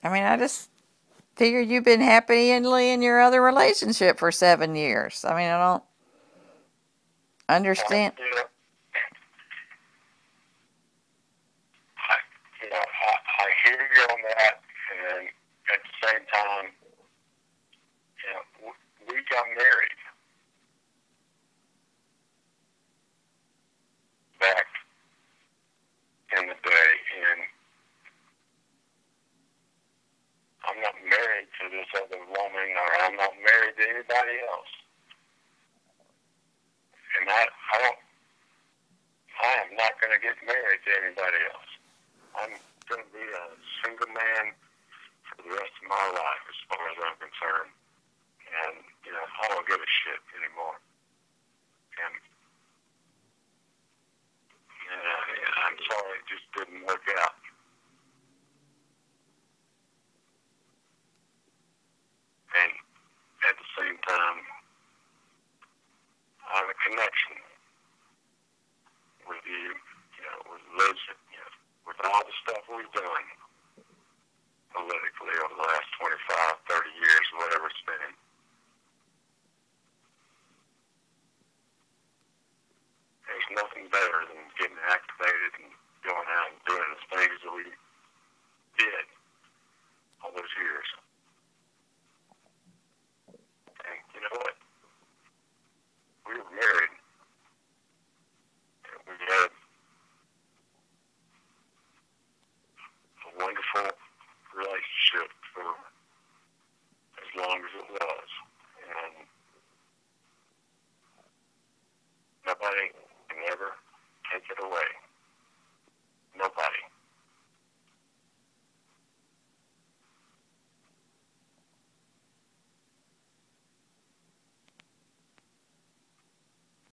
I mean, I just figured you've been happily in your other relationship for 7 years. I mean, I don't understand. I hear you on that, and at the same time, we got married back in the day, and I'm not married to this other woman, or I'm not married to anybody else. And I am not going to get married to anybody else. I'm going to be a single man for the rest of my life, as far as I'm concerned.